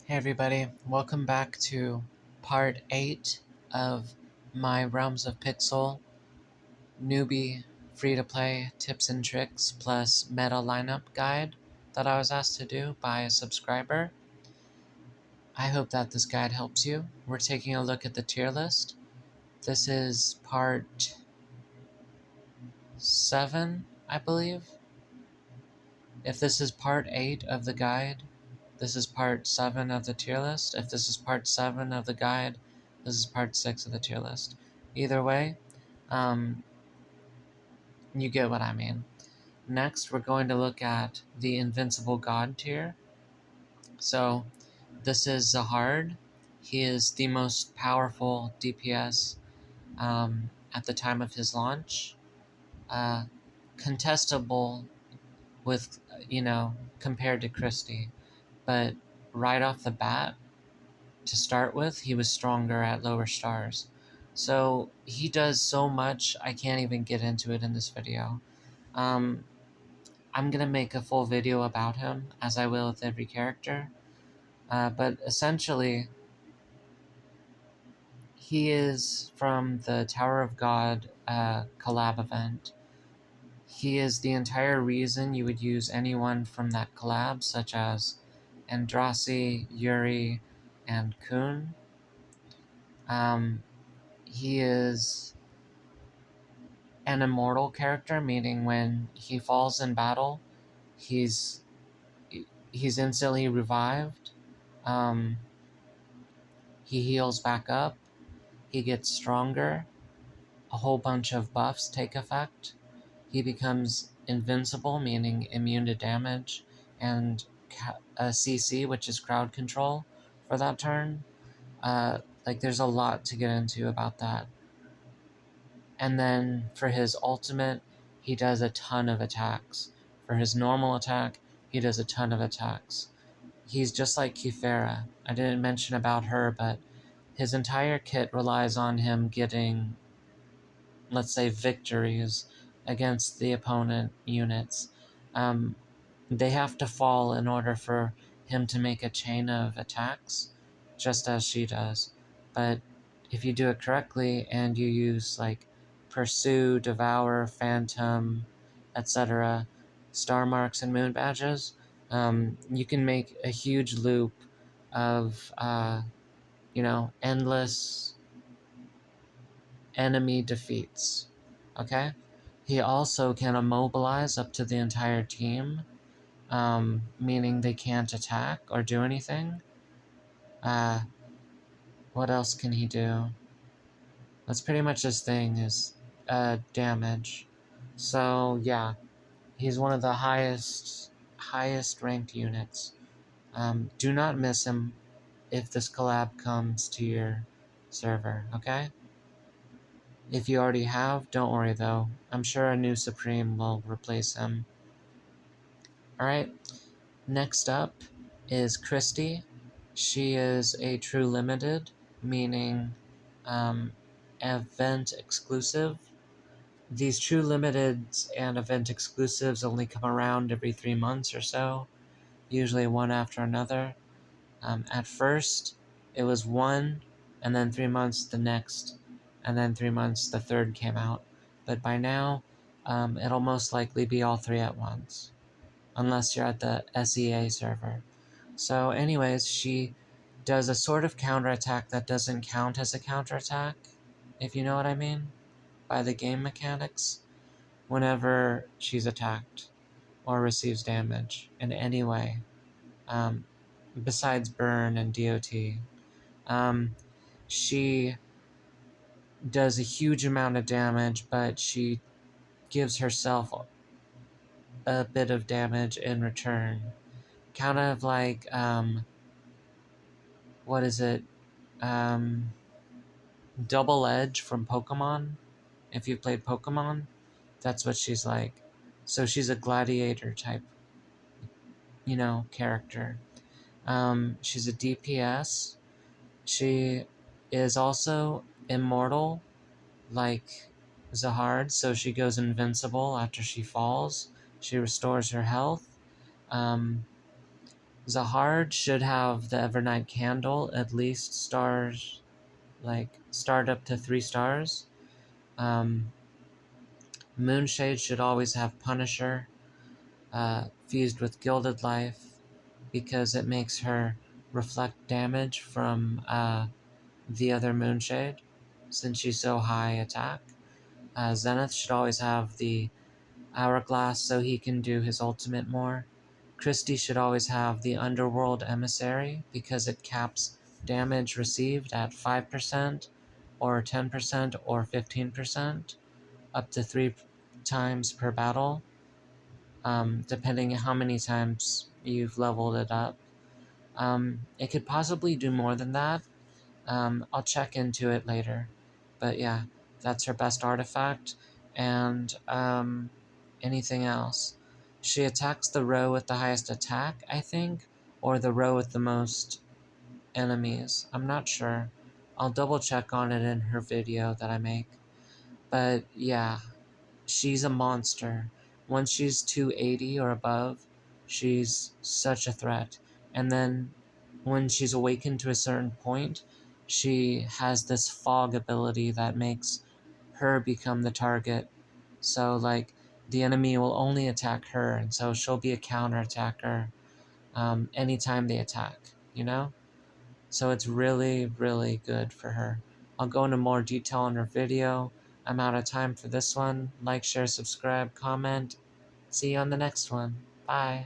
Hey everybody, welcome back to part 8 of my Realms of Pixel Newbie free-to-play tips and tricks plus meta lineup guide that I was asked to do by a subscriber. I hope that this guide helps you. We're taking a look at the tier list. This is part 7, I believe. If this is part 8 of the guide, this is part 7 of the tier list. If this is part 7 of the guide, this is part 6 of the tier list. Either way, you get what I mean. Next, we're going to look at the Invincible God tier. So, this is Zahard. He is the most powerful DPS at the time of his launch. Contestable with, compared to Christie. But right off the bat, to start with, he was stronger at lower stars. So he does so much, I can't even get into it in this video. I'm going to make a full video about him, as I will with every character. But essentially, he is from the Tower of God collab event. He is the entire reason you would use anyone from that collab, such as Andrasi, Yuri, and Kun. He is an immortal character, meaning when he falls in battle, he's instantly revived. He heals back up. He gets stronger. A whole bunch of buffs take effect. He becomes invincible, meaning immune to damage, and a CC, which is crowd control, for that turn. There's a lot to get into about that. And then for his ultimate, he does a ton of attacks. For his normal attack, he does a ton of attacks. He's just like Kefera. I didn't mention about her, but his entire kit relies on him getting, let's say, victories against the opponent units. They have to fall in order for him to make a chain of attacks, just as she does. But if you do it correctly and you use like Pursue, Devour, Phantom, etc., star marks and moon badges, you can make a huge loop of, endless enemy defeats. Okay? He also can immobilize up to the entire team, meaning they can't attack or do anything. What else can he do? That's pretty much his thing, is damage. So yeah, he's one of the highest ranked units. Do not miss him if this collab comes to your server, okay? If you already have, don't worry though. I'm sure a new Supreme will replace him. Alright, next up is Christie. She is a true limited, meaning event exclusive. These true limiteds and event exclusives only come around every 3 months or so, usually one after another. At first, it was one, and then 3 months the next, and then 3 months the third came out. But by now, it'll most likely be all 3 at once, unless you're at the SEA server. So anyways, she does a sort of counterattack that doesn't count as a counterattack, if you know what I mean, by the game mechanics, whenever she's attacked or receives damage in any way, besides burn and DOT. She does a huge amount of damage, but she gives herself a bit of damage in return. Kind of like, what is it? Double Edge from Pokemon. If you've played Pokemon, that's what she's like. So she's a gladiator type, character. She's a DPS. She is also immortal, like Zahard, so she goes invincible after she falls. She restores her health. Zahard should have the Evernight Candle, at least stars, like, start up to 3 stars. Moonshade should always have Punisher, fused with Gilded Life, because it makes her reflect damage from the other Moonshade, since she's so high attack. Zenith should always have the Hourglass so he can do his ultimate more. Christie should always have the Underworld Emissary because it caps damage received at 5%, or 10%, or 15%, up to 3 times per battle, depending on how many times you've leveled it up. It could possibly do more than that. I'll check into it later. But yeah, that's her best artifact. And anything else? She attacks the row with the highest attack, I think, or the row with the most enemies. I'm not sure. I'll double check on it in her video that I make. But yeah, she's a monster. Once she's 280 or above, she's such a threat. And then when she's awakened to a certain point, she has this fog ability that makes her become the target. So, like, the enemy will only attack her, and so she'll be a counterattacker anytime they attack, you know? So it's really, really good for her. I'll go into more detail in her video. I'm out of time for this one. Like, share, subscribe, comment. See you on the next one. Bye.